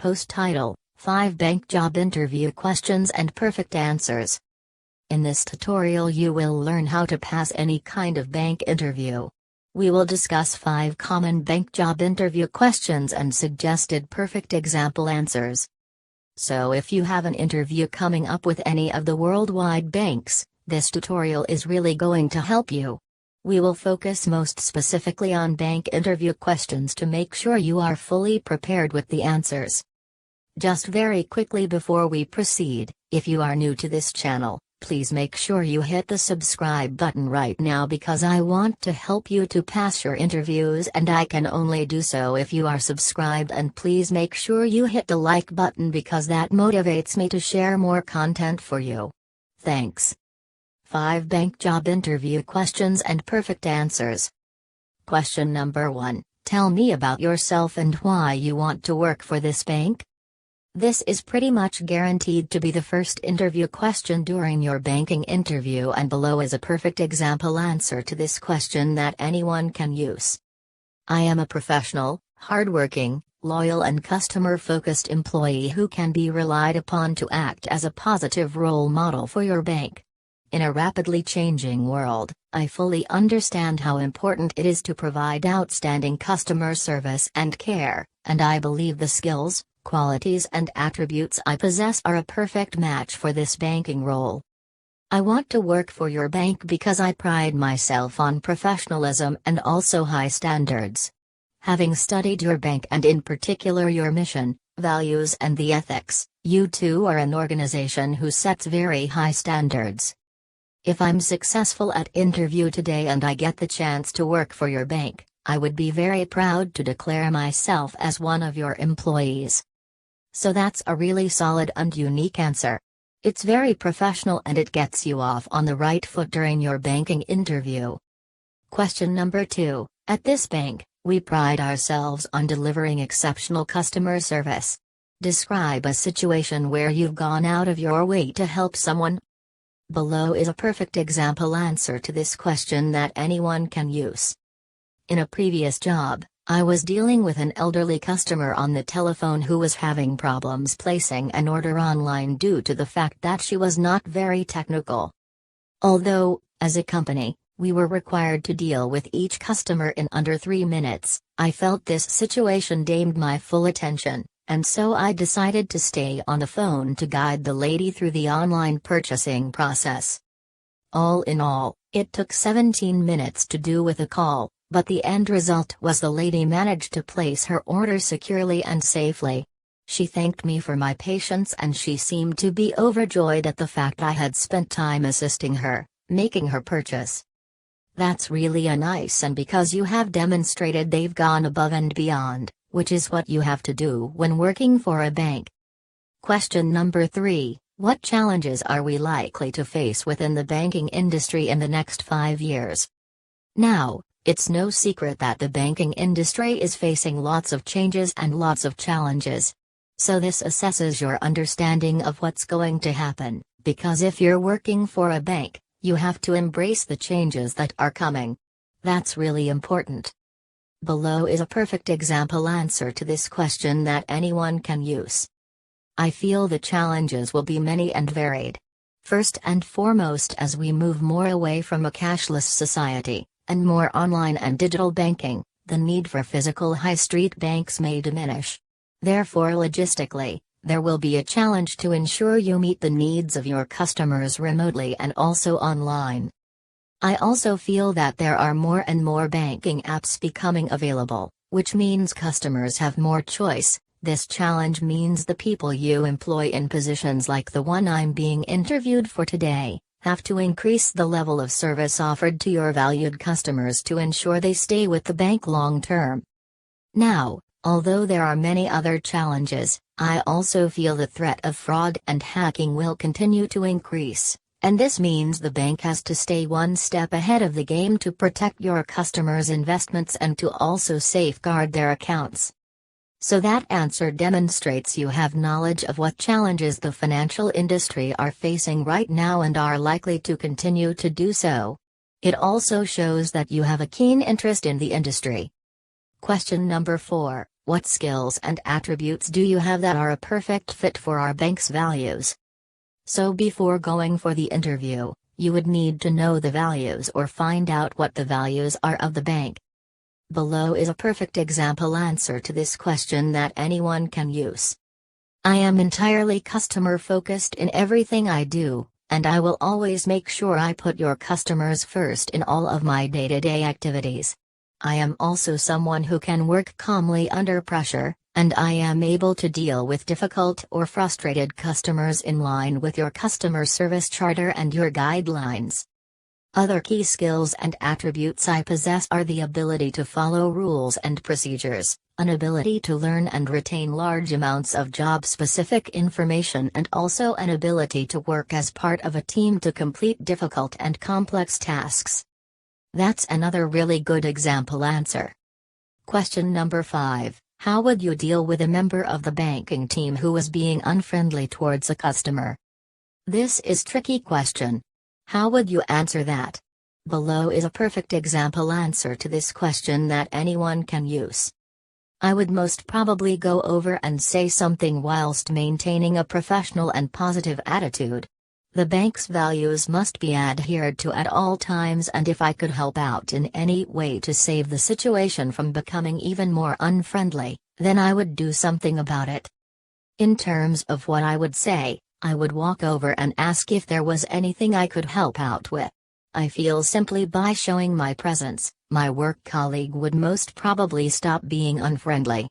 Post title: 5 Bank Job Interview Questions and Perfect Answers. In this tutorial you will learn how to pass any kind of bank interview. We will discuss 5 common bank job interview questions and suggested perfect example answers. So if you have an interview coming up with any of the worldwide banks, this tutorial is really going to help you. We will focus most specifically on bank interview questions to make sure you are fully prepared with the answers. Just very quickly before we proceed, if you are new to this channel, please make sure you hit the subscribe button right now because I want to help you to pass your interviews and I can only do so if you are subscribed, and please make sure you hit the like button because that motivates me to share more content for you. Thanks. 5 bank job interview questions and perfect answers. Question number 1. Tell me about yourself and why you want to work for this bank. This is pretty much guaranteed to be the first interview question during your banking interview, and below is a perfect example answer to this question that anyone can use. I am a professional, hardworking, loyal and customer-focused employee who can be relied upon to act as a positive role model for your bank. In a rapidly changing world, I fully understand how important it is to provide outstanding customer service and care, and I believe the skills, qualities and attributes I possess are a perfect match for this banking role. I want to work for your bank because I pride myself on professionalism and also high standards. Having studied your bank and in particular your mission, values and the ethics, you too are an organization who sets very high standards. If I'm successful at interview today and I get the chance to work for your bank, I would be very proud to declare myself as one of your employees. So that's a really solid and unique answer. It's very professional and it gets you off on the right foot during your banking interview. Question number 2. At this bank, we pride ourselves on delivering exceptional customer service. Describe a situation where you've gone out of your way to help someone. Below is a perfect example answer to this question that anyone can use. In a previous job, I was dealing with an elderly customer on the telephone who was having problems placing an order online due to the fact that she was not very technical. Although, as a company, we were required to deal with each customer in under 3 minutes, I felt this situation demanded my full attention, and so I decided to stay on the phone to guide the lady through the online purchasing process. All in all, it took 17 minutes to do with a call, but the end result was the lady managed to place her order securely and safely. She thanked me for my patience and she seemed to be overjoyed at the fact I had spent time assisting her, making her purchase. That's really nice, and because you have demonstrated they've gone above and beyond, which is what you have to do when working for a bank. Question number 3. What challenges are we likely to face within the banking industry in the next 5 years? Now, it's no secret that the banking industry is facing lots of changes and lots of challenges. So this assesses your understanding of what's going to happen, because if you're working for a bank, you have to embrace the changes that are coming. That's really important. Below is a perfect example answer to this question that anyone can use. I feel the challenges will be many and varied. First and foremost, as we move more away from a cashless society, and more online and digital banking, the need for physical high street banks may diminish. Therefore, logistically, there will be a challenge to ensure you meet the needs of your customers remotely and also online. I also feel that there are more and more banking apps becoming available, which means customers have more choice. This challenge means the people you employ in positions like the one I'm being interviewed for today have to increase the level of service offered to your valued customers to ensure they stay with the bank long term. Now, although there are many other challenges, I also feel the threat of fraud and hacking will continue to increase, and this means the bank has to stay one step ahead of the game to protect your customers' investments and to also safeguard their accounts. So that answer demonstrates you have knowledge of what challenges the financial industry are facing right now and are likely to continue to do so. It also shows that you have a keen interest in the industry. Question number 4. What skills and attributes do you have that are a perfect fit for our bank's values? So before going for the interview, you would need to know the values or find out what the values are of the bank. Below is a perfect example answer to this question that anyone can use. I am entirely customer focused in everything I do, and I will always make sure I put your customers first in all of my day-to-day activities. I am also someone who can work calmly under pressure, and I am able to deal with difficult or frustrated customers in line with your customer service charter and your guidelines. Other key skills and attributes I possess are the ability to follow rules and procedures, an ability to learn and retain large amounts of job-specific information, and also an ability to work as part of a team to complete difficult and complex tasks. That's another really good example answer. Question number 5. How would you deal with a member of the banking team who was being unfriendly towards a customer? This is tricky question. How would you answer that? Below is a perfect example answer to this question that anyone can use. I would most probably go over and say something whilst maintaining a professional and positive attitude. The bank's values must be adhered to at all times, and if I could help out in any way to save the situation from becoming even more unfriendly, then I would do something about it. In terms of what I would say, I would walk over and ask if there was anything I could help out with. I feel simply by showing my presence, my work colleague would most probably stop being unfriendly.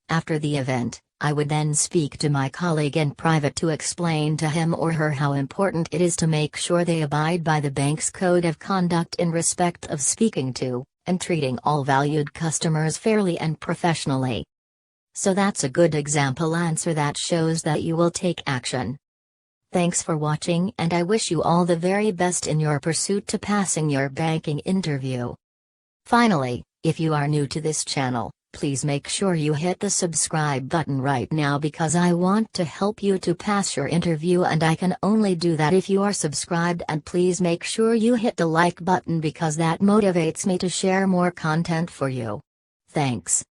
After the event, I would then speak to my colleague in private to explain to him or her how important it is to make sure they abide by the bank's code of conduct in respect of speaking to and treating all valued customers fairly and professionally. So that's a good example answer that shows that you will take action. Thanks for watching, and I wish you all the very best in your pursuit to passing your banking interview. Finally, if you are new to this channel, please make sure you hit the subscribe button right now, because I want to help you to pass your interview, and I can only do that if you are subscribed. And please make sure you hit the like button, because that motivates me to share more content for you. Thanks.